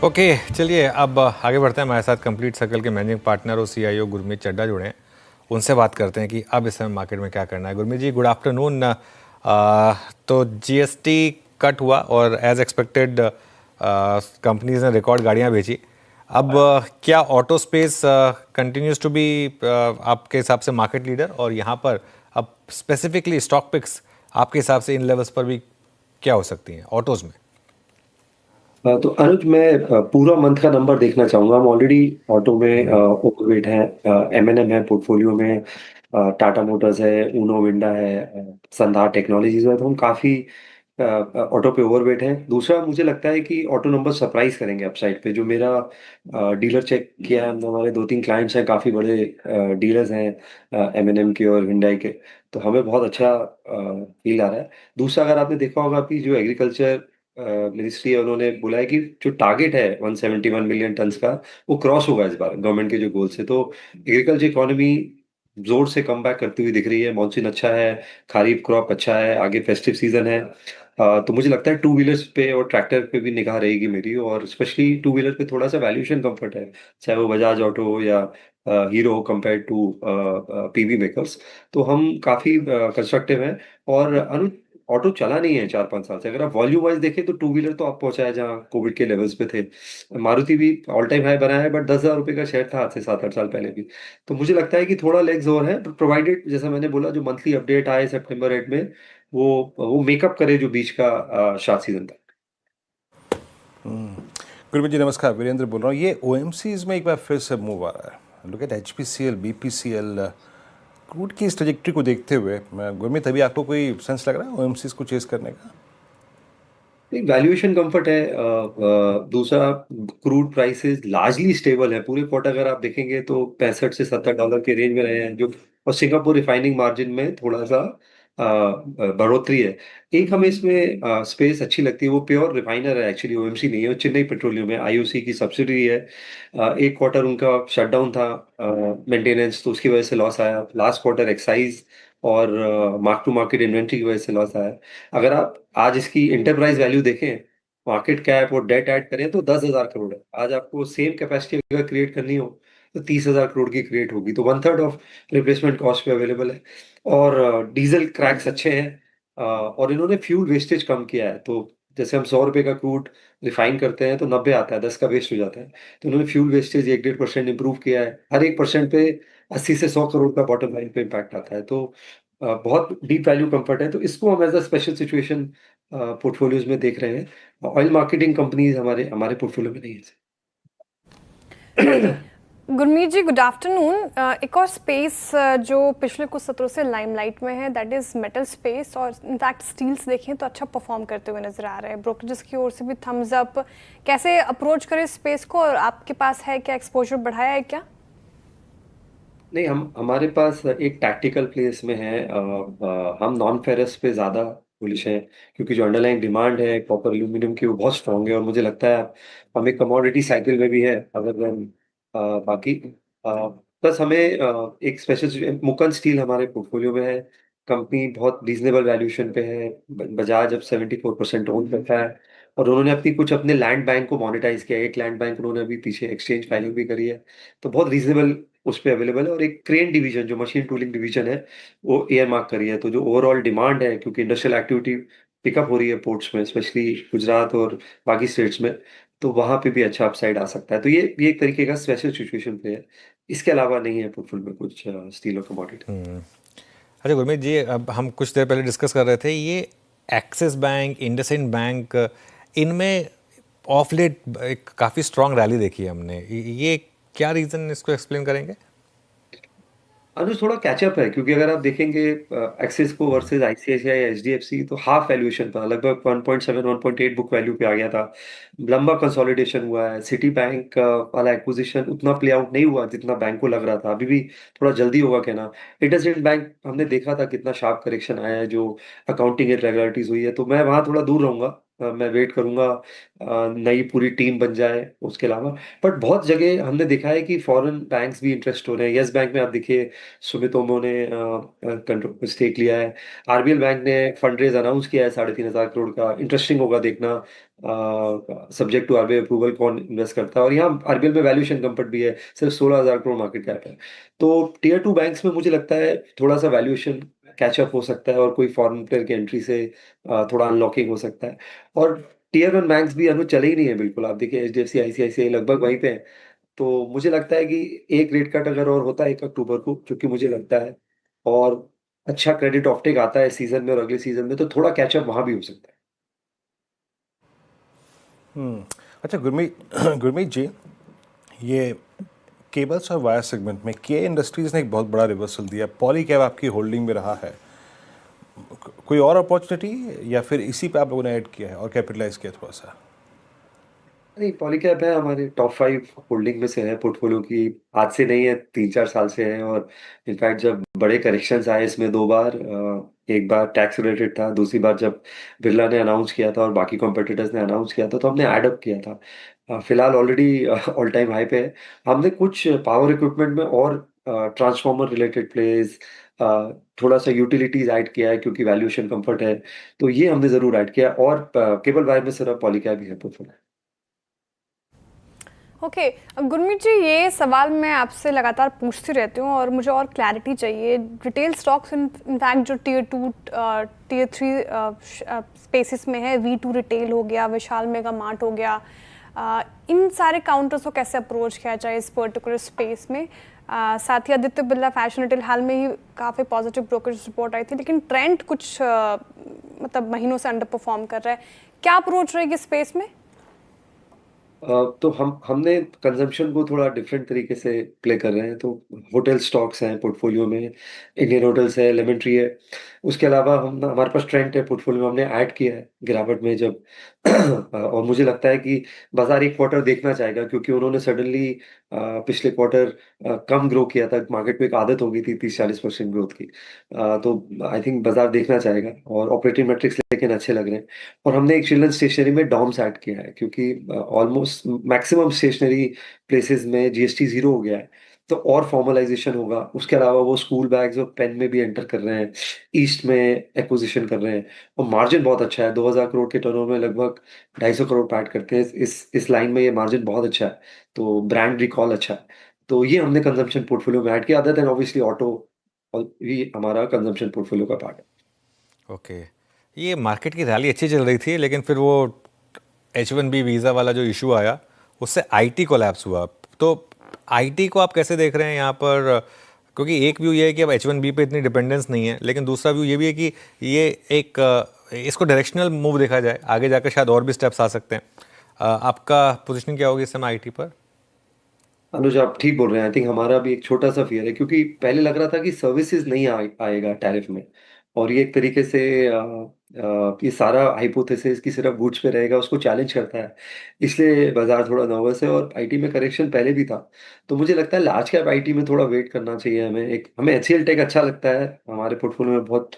Okay, चलिए अब आगे बढ़ते हैं। हमारे साथ कंप्लीट सर्कल के मैनेजिंग पार्टनर और सीईओ गुरमीत चड्ढा जुड़े हैं। उनसे बात करते हैं कि अब इस समय मार्केट में क्या करना है। Gurmeet ji, good afternoon. तो जीएसटी कट हुआ और एज एक्सपेक्टेड कंपनीज ने रिकॉर्ड गाड़ियां बेची। अब क्या auto space continues to be आपके हिसाब से मार्केट लीडर, और यहाँ पर अब स्पेसिफिकली स्टॉक पिक्स आपके हिसाब से इन लेवल्स पर भी क्या हो सकती हैं ऑटोज में? तो अनुज, मैं पूरा मंथ का नंबर देखना चाहूंगा। हम ऑलरेडी ऑटो में ओवरवेट है। एमएनएम है पोर्टफोलियो में, टाटा मोटर्स है, उनो विंडा है, संधार टेक्नोलॉजीज है। तो हम काफी ऑटो पे ओवरवेट है। दूसरा, मुझे लगता है कि ऑटो नंबर सरप्राइज करेंगे अपसाइड पे। जो मेरा डीलर चेक किया है, हमारे दो तीन क्लाइंट्स हैं, काफी बड़े डीलर्स हैं एमएनएम के और हिंडाई के। तो हमें बहुत अच्छा फील आ रहा है। दूसरा, अगर आपने देखा होगा कि जो एग्रीकल्चर मिनिस्ट्री है, उन्होंने बोला है कि जो टारगेट है 171 मिलियन टन्स का, वो क्रॉस होगा इस बार गवर्नमेंट के जो गोल्स है। तो एग्रीकल्चर इकोनॉमी जोर से कम बैक करती हुई दिख रही है। मॉनसून अच्छा है, खरीफ क्रॉप अच्छा है, आगे फेस्टिव सीजन है। तो मुझे लगता है टू व्हीलर्स पे और ट्रैक्टर पे भी निगाह रहेगी मेरी, और स्पेशली टू व्हीलर पे थोड़ा सा वैल्यूएशन कंफर्ट है, चाहे वो बजाज ऑटो हो या हीरो हो कंपेयर टू पीवी मेकर्स। तो हम काफी कंस्ट्रक्टिव हैं। और अनु, ऑटो चला नहीं है 4-5 साल से। अगर आप वॉल्यूम वाइज देखें तो टू व्हीलर तो आप पहुंचा है जहाँ कोविड के लेवल्स पे थे। मारुति भी ऑल टाइम हाई बनाया है, बट 10,000 रुपए का शेयर था आज से 7-8 साल पहले भी। तो मुझे लगता है कि थोड़ा लेग्स और है, प्रोवाइडेड जैसा मैंने बोला, जो मंथली अपडेट आए सितंबर एंड में, वो मेकअप करे जो बीच का शार्ट सीजन था। गुरमीत जी नमस्कार, वीरेंद्र बोल रहा हूँ। ये ओएमसीज में एक बार फिर से मूव आ रहा है। Look at HPCL, BPCL, crude की इस ट्रेजेक्ट्री को देखते हुए गुरमीत, अभी आपको कोई सेंस लग रहा है ओएमसीज को चेस करने का? एक वैल्यूएशन कंफर्ट है। दूसरा, क्रूड प्राइसेस लार्जली स्टेबल है। पूरे क्वार्टर अगर आप देखेंगे तो 65 से 70 डॉलर के रेंज में रहे हैं जो। और सिंगापुर रिफाइनिंग मार्जिन में थोड़ा सा बढ़ोतरी है। एक हमें इसमें स्पेस अच्छी लगती है, वो प्योर रिफाइनर है एक्चुअली, ओएमसी नहीं है, वो चेन्नई पेट्रोलियम है, आईओसी की सब्सिडी है। एक क्वार्टर उनका शटडाउन था मेंटेनेंस, तो उसकी वजह से लॉस आया। लास्ट क्वार्टर एक्साइज और मार्क टू मार्केट इन्वेंट्री की वजह से लॉस आया। अगर आप आज इसकी इंटरप्राइज वैल्यू देखें, मार्केट कैप और डेट ऐड करें, तो 10,000 करोड़ है। आज आपको सेम कैपेसिटी अगर क्रिएट करनी हो तो 30,000 करोड़ की क्रिएट होगी। तो 1/3 ऑफ रिप्लेसमेंट कॉस्ट पे अवेलेबल है। और डीजल क्रैक्स अच्छे हैं। और इन्होंने फ्यूल वेस्टेज कम किया है। तो जैसे हम 100 रुपए का क्रूड रिफाइन करते हैं तो 90 आता है, 10 का वेस्ट हो जाता है। तो उन्होंने फ्यूल वेस्टेज 1-1.5% इंप्रूव किया है। हर 1% पे 80 से 100 करोड़ का बॉटम लाइन पे इम्पैक्ट आता है। तो बहुत डीप वैल्यू कंफर्ट है। तो इसको हम as a special situation portfolios में देख रहे हैं। ऑयल मार्केटिंग कंपनीज हमारे हमारे पोर्टफोलियो में नहीं ओके। है। Gurmeet ji, good afternoon. एक और स्पेस जो पिछले कुछ सत्रों से लाइमलाइट में है, दैट इज मेटल स्पेस, और इनफैक्ट स्टील्स देखें तो अच्छा परफॉर्म करते हुए नजर आ रहे हैं। ब्रोकरेजेस की ओर से भी थम्स अप। कैसे अप्रोच करें स्पेस को, और आपके पास है क्या, एक्सपोजर बढ़ाया है क्या? नहीं, हम हमारे पास एक टैक्टिकल प्लेस में है। हम नॉन फेरस पे ज्यादा बुलिश हैं, क्योंकि जो अंडरलाइंग डिमांड है कॉपर एल्यूमिनियम की, वो बहुत स्ट्रांग है। और मुझे लगता है हमें कमोडिटी साइकिल में भी है अगर देन बाकी। प्लस हमें एक स्पेशल मुकन स्टील हमारे पोर्टफोलियो में है। कंपनी बहुत रीजनेबल वैल्यूएशन पे है। बजाज अब 74% ओन करता है। और उन्होंने अपनी कुछ अपने लैंड बैंक को मोनेटाइज किया है। एक लैंड बैंक उन्होंने अभी पीछे एक्सचेंज फाइलिंग भी करी है। तो बहुत रीजनेबल उस पे अवेलेबल है। और एक क्रेन डिवीजन जो मशीन टूलिंग डिवीजन है, वो एयर मार्क करी है। तो जो ओवरऑल डिमांड है, क्योंकि इंडस्ट्रियल एक्टिविटी पिकअप हो रही है पोर्ट्स में, स्पेशली गुजरात और बाकी स्टेट्स में, तो वहां पे भी अच्छा अपसाइड आ सकता है। तो ये एक तरीके का स्पेशल सिचुएशन पे है। इसके अलावा नहीं है पोर्टफोलियो में कुछ स्टील और कमोडिटी। अच्छा गुरमीत जी, अब हम कुछ देर पहले डिस्कस कर रहे थे ये एक्सिस बैंक, इंडसइंड बैंक, इनमें ऑफ लेट एक काफ़ी स्ट्रांग रैली देखी है हमने। ये क्या रीज़न, इसको एक्सप्लेन करेंगे? अनुज, थोड़ा कैचअप है, क्योंकि अगर आप देखेंगे एक्सिस को वर्सेस आईसीआईसीआई एचडीएफसी, तो हाफ वैल्यूएशन था, लगभग 1.7 1.8 बुक वैल्यू पे आ गया था। लंबा कंसोलिडेशन हुआ है। सिटी बैंक वाला एक्विजिशन उतना प्ले आउट नहीं हुआ जितना बैंक को लग रहा था। अभी भी थोड़ा जल्दी होगा कहना। इंडसइंड बैंक हमने देखा था कितना शार्प करेक्शन आया है, जो अकाउंटिंग इरेगुलरिटीज हुई है। तो मैं वहां थोड़ा दूर रहूंगा। मैं वेट करूँगा नई पूरी टीम बन जाए उसके अलावा। बट बहुत जगह हमने देखा है कि फॉरेन बैंक्स भी इंटरेस्ट हो रहे हैं। येस बैंक में आप देखिए सुमितोमो ने कंट्रो स्टेक लिया है। आरबीएल बैंक ने फंड रेज़ अनाउंस किया है 3,500 करोड़ का। इंटरेस्टिंग होगा देखना सब्जेक्ट टू आरबीआई अप्रूवल कौन इन्वेस्ट करता है, और यहाँ आरबीएल में वैल्यूएशन कम्फर्ट भी है, सिर्फ 16,000 करोड़ मार्केट कैप है। तो टियर 2 बैंक्स में मुझे लगता है थोड़ा-सा वैल्यूएशन कैचअप हो सकता है और कोई फॉरेन प्लेयर की एंट्री से थोड़ा अनलॉकिंग हो सकता है। और टियर 1 बैंक्स भी अनु चले ही नहीं है बिल्कुल। आप देखिए एचडीएफसी, आईसीआईसीआई लगभग वहीं पे हैं। तो मुझे लगता है कि एक रेट कट अगर और होता है 1 अक्टूबर को, जो कि मुझे लगता है, और अच्छा क्रेडिट ऑफटेक आता है सीज़न में और अगले सीज़न में, तो थोड़ा कैचअप वहाँ भी हो सकता है। अच्छा गुरमीत गुरमीत जी, ये केबल्स और वायर सेगमेंट में के इंडस्ट्रीज़ ने एक बहुत बड़ा रिवर्सल दिया। पॉली कैब आपकी होल्डिंग में रहा है, कोई और अपॉर्चुनिटी या फिर इसी पे आप लोगों ने ऐड किया है और कैपिटलाइज किया थोड़ा सा? नहीं, पॉलीकैब है हमारे टॉप 5 होल्डिंग में से है पोर्टफोलियो की। आज से नहीं है, 3-4 साल से है। और इनफैक्ट जब बड़े करेक्शंस आए इसमें 2 बार, एक बार टैक्स रिलेटेड था, दूसरी बार जब बिरला ने अनाउंस किया था और बाकी कॉम्पिटिटर्स ने अनाउंस किया था, तो हमने ऐड अप किया था। फिलहाल ऑलरेडी ऑल टाइम हाई पे है। हमने कुछ पावर इक्विपमेंट में और ट्रांसफार्मर रिलेटेड प्लेस, थोड़ा-सा यूटिलिटीज़ ऐड किया है क्योंकि वैल्यूएशन कम्फर्ट है। तो ये हमने ज़रूर ऐड किया, और केबल वायर में सिर्फ पॉलीकैब ही है पोर्टफोलियो। ओके गुरमीत जी, ये सवाल मैं आपसे लगातार पूछती रहती हूँ और मुझे और क्लैरिटी चाहिए। रिटेल स्टॉक्स इनफैक्ट जो टियर 2 टियर 3 स्पेसिस में है, V2 रिटेल हो गया, विशाल मेगा मार्ट हो गया, इन सारे काउंटर्स को कैसे अप्रोच किया जाए इस पर्टिकुलर स्पेस में? साथ ही आदित्य बिरला फैशन रिटेल हाल में ही काफ़ी पॉजिटिव ब्रोकरेज रिपोर्ट आई थी, लेकिन ट्रेंड कुछ मतलब महीनों से अंडर परफॉर्म कर रहा है। क्या अप्रोच रहेगी स्पेस में? तो हमने कंजम्पशन को थोड़ा डिफरेंट तरीके से प्ले कर रहे हैं। तो होटल स्टॉक्स हैं पोर्टफोलियो में, इंडियन होटल्स है, लेमन ट्री है। उसके अलावा हम हमारे पास ट्रेंड है पोर्टफोलियो में, हमने ऐड किया है गिरावट में जब और मुझे लगता है कि बाजार एक क्वार्टर देखना चाहेगा, क्योंकि उन्होंने सडनली पिछले क्वार्टर कम ग्रो किया था। मार्केट में एक आदत हो गई थी 30-40% ग्रोथ की। तो आई थिंक बाजार देखना चाहेगा, और ऑपरेटिंग मैट्रिक्स लेकिन अच्छे लग रहे हैं। और हमने एक चिल्ड्रन स्टेशनरी में डॉम्स ऐड किया है, क्योंकि ऑलमोस्ट मैक्सिमम स्टेशनरी प्लेसेस में जीएसटी ज़ीरो हो गया है, तो और फॉर्मलाइज़ेशन होगा। उसके अलावा वो स्कूल बैग्स और पेन में भी एंटर कर रहे हैं, ईस्ट में एक्विज़िशन कर रहे हैं, और मार्जिन बहुत अच्छा है। 2,000 करोड़ के टर्नओवर में लगभग 250 करोड़ पैट करते हैं। इस लाइन में ये मार्जिन बहुत अच्छा है, तो ब्रांड रिकॉल अच्छा है। तो ये हमने कंज़म्पशन पोर्टफोलियो में ऐड किया, अदर देन ऑब्वियसली ऑटो और भी हमारा कंज़म्पशन पोर्टफोलियो का पार्ट है। ओके, ये मार्केट की रैली अच्छी चल रही थी, लेकिन फिर वो H1B वीज़ा वाला जो इशू आया, उससे आईटी कोलैप्स हुआ। तो आईटी को आप कैसे देख रहे हैं यहाँ पर? क्योंकि एक व्यू ये है कि अब H1B पे इतनी डिपेंडेंस नहीं है, लेकिन दूसरा व्यू ये भी है कि ये एक इसको डायरेक्शनल मूव देखा जाए, आगे जाकर शायद और भी स्टेप्स आ सकते हैं। आपका पोजीशनिंग क्या होगी इस समय आईटी पर? अनुज, आप ठीक बोल रहे हैं। आई थिंक हमारा भी एक छोटा-सा फ़ियर है, क्योंकि पहले लग रहा था कि सर्विसेज़ नहीं आएगा टैरिफ में, और ये एक तरीके से ये सारा हाइपोथेसिस कि सिर्फ़ गुड्स पे रहेगा, उसको चैलेंज करता है। इसलिए बाज़ार थोड़ा नर्वस है, और आईटी में करेक्शन पहले भी था। तो मुझे लगता है लार्ज कैप आईटी में थोड़ा वेट करना चाहिए हमें। हमें एचसीएल टेक अच्छा लगता है, हमारे पोर्टफोलियो में बहुत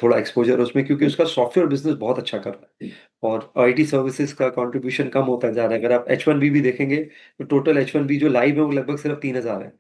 थोड़ा एक्सपोज़र है उसमें, क्योंकि उसका सॉफ्टवेयर बिज़नेस बहुत अच्छा कर रहा है, और आईटी सर्विसेज़ का कंट्रीब्यूशन कम होता जा रहा है। अगर आप H1B भी देखेंगे, तो टोटल H1B जो लाइव है वो लगभग सिर्फ 3,000 है।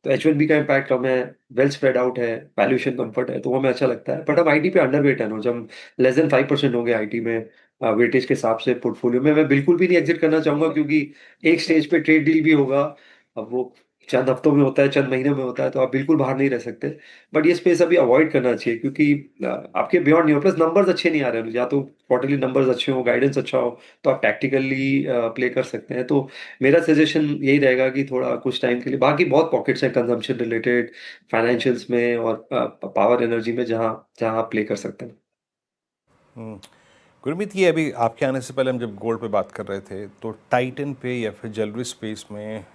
तो H1B का इम्पैक्ट कम है, वेल स्प्रेड आउट है, वैल्यूएशन कम्फर्ट है, तो वो हमें अच्छा लगता है। बट हम आईटी पे अंडरवेट है अनुज, हम लेस देन 5% होंगे आईटी में वेटेज के हिसाब से पोर्टफोलियो में। मैं बिल्कुल भी नहीं एग्जिट करना चाहूंगा, क्योंकि एक स्टेज पे ट्रेड डील भी होगा। अब वो चंद हफ्तों में होता है, चंद महीनों में होता है, तो आप बिल्कुल बाहर नहीं रह सकते। बट ये स्पेस अभी अवॉइड करना चाहिए, क्योंकि आपके बियॉन्ड नहीं हो, प्लस नंबर्स अच्छे नहीं आ रहे हैं। या तो क्वार्टरली नंबर्स अच्छे हो, गाइडेंस अच्छा हो, तो आप टैक्टिकली प्ले कर सकते हैं। तो मेरा सजेशन यही रहेगा कि थोड़ा कुछ टाइम के लिए, बाकी बहुत पॉकेट्स हैं कंजम्पशन रिलेटेड, फाइनेंशियल्स में और पावर एनर्जी में, जहाँ जहाँ आप प्ले कर सकते हैं। गुरमीत, ये अभी आपके आने से पहले हम जब गोल्ड पे बात कर रहे थे, तो टाइटन पे या फिर ज्वेलरी स्पेस में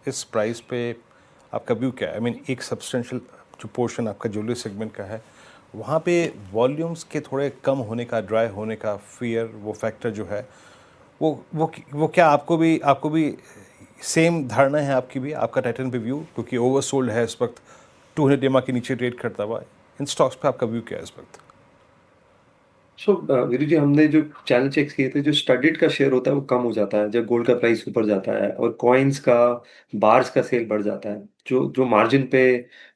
इस प्राइस पे आपका व्यू क्या है? आई मीन एक सब्सटेंशियल जो पोर्शन आपका ज्वेलरी सेगमेंट का है, वहाँ पे वॉल्यूम्स के थोड़े कम होने का, ड्राई होने का फियर, वो फैक्टर जो है, वो क्या आपको भी सेम धारणा है आपकी भी, आपका टाइटन पे व्यू? क्योंकि ओवरसोल्ड है इस वक्त, 200 EMA के नीचे ट्रेड करता हुआ। इन स्टॉक्स पे आपका व्यू क्या है इस वक्त? सो वीरू जी, हमने जो चैनल चेक्स किए थे, जो स्टडीड का शेयर होता है वो कम हो जाता है जब गोल्ड का प्राइस ऊपर जाता है, और कॉइन्स का, बार्स का सेल बढ़ जाता है, जो जो मार्जिन पे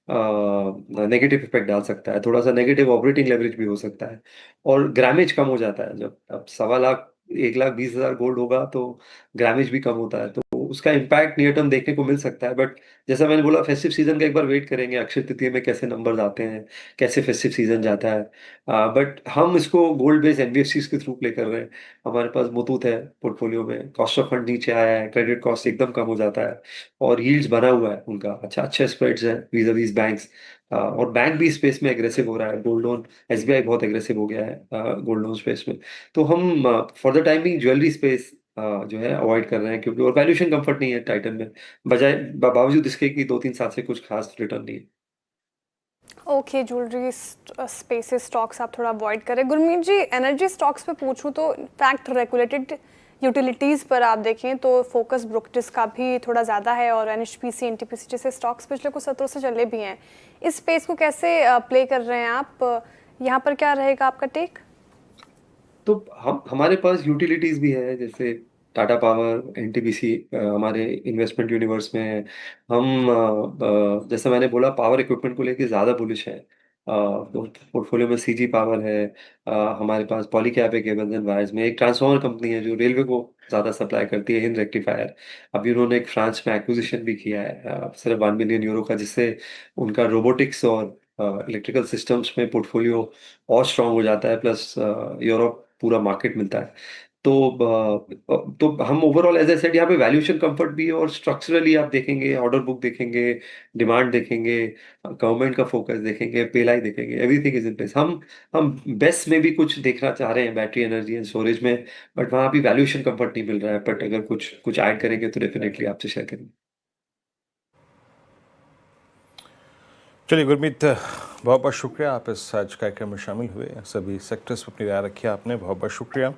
नेगेटिव इफेक्ट डाल सकता है। थोड़ा सा नेगेटिव ऑपरेटिंग लेवरेज भी हो सकता है, और ग्रामेज कम हो जाता है। जब अब 1.25 लाख 1,20,000 गोल्ड होगा तो ग्रामेज भी कम होता है, तो उसका इम्पैक्ट नियर टर्म देखने को मिल सकता है। बट जैसा मैंने बोला, फेस्टिव सीजन का एक बार वेट करेंगे, अक्षय तृतीया में कैसे नंबर्स आते हैं, कैसे फेस्टिव सीजन जाता है। बट हम इसको गोल्ड बेस्ड एनबीएफसीज के थ्रू प्ले कर रहे हैं। हमारे पास मुतूत है पोर्टफोलियो में, कॉस्ट ऑफ फंड नीचे आया है, क्रेडिट कॉस्ट एकदम कम हो जाता है, और यील्ड्स बना हुआ है उनका, अच्छा अच्छे स्प्रेड्स हैं वीज़ बैंक्स। और बैंक भी स्पेस में एग्रेसिव हो रहा है, गोल्ड लोन, एसबीआई बहुत एग्रेसिव हो गया है गोल्ड लोन स्पेस में। तो हम for the timing jewellery space जो है अवॉइड कर रहे हैं, क्योंकि और वैल्यूएशन कंफर्ट नहीं है टाइटन में, बजाय बावजूद इसके कि 2-3 साल से कुछ खास रिटर्न नहीं है। ओके, ज्वेलरी स्पेसेस स्टॉक्स आप थोड़ा अवॉइड करें। गुरमीत जी, एनर्जी स्टॉक्स पे पूछूं तो इनफैक्ट रेगुलेटेड यूटिलिटीज़ पर आप देखें तो फोकस ब्रोकरेज का भी थोड़ा ज़्यादा है, और एनएचपीसी एनटीपीसी जैसे स्टॉक्स पिछले कुछ सत्रों से चले भी हैं। इस स्पेस को कैसे प्ले कर रहे हैं आप? यहाँ पर क्या रहेगा आपका टेक? तो हम हमारे पास यूटिलिटीज भी है, जैसे टाटा पावर, एनटीपीसी हमारे इन्वेस्टमेंट यूनिवर्स में है। हम जैसा मैंने बोला, पावर इक्विपमेंट को लेके ज़्यादा बुलिश है। तो पोर्टफोलियो में सीजी पावर है, हमारे पास पॉलीकैब है केबल्स एंड वायर्स में, एक ट्रांसफार्मर कंपनी है जो रेलवे को ज़्यादा सप्लाई करती है, हिंद रेक्टिफायर। अभी उन्होंने एक फ्रांस में एक्विजिशन भी किया है सिर्फ 1 बिलियन यूरो का, जिससे उनका रोबोटिक्स और इलेक्ट्रिकल सिस्टम्स में पोर्टफोलियो और स्ट्रांग हो जाता है, प्लस यूरोप पूरा मार्केट मिलता है। तो तो हम ओवरऑल एज आई सेड, यहाँ पे वैल्यूएशन कंफर्ट भी है, और स्ट्रक्चरली आप देखेंगे, ऑर्डर बुक देखेंगे, डिमांड देखेंगे, गवर्नमेंट का फोकस देखेंगे, पेलाई देखेंगे, एवरीथिंग इज इन प्लेस। हम बेस्ट में भी कुछ देखना चाह रहे हैं बैटरी एनर्जी एंड स्टोरेज में, बट वहाँ भी वैल्यूएशन कंफर्ट नहीं मिल रहा है। बट अगर कुछ कुछ ऐड करेंगे तो डेफिनेटली आपसे शेयर करेंगे। चलिए गुरमीत, बहुत बहुत शुक्रिया, आप इस आज कार्यक्रम में शामिल हुए, सभी सेक्टर्स पर अपनी राय रखी आपने, बहुत बहुत शुक्रिया।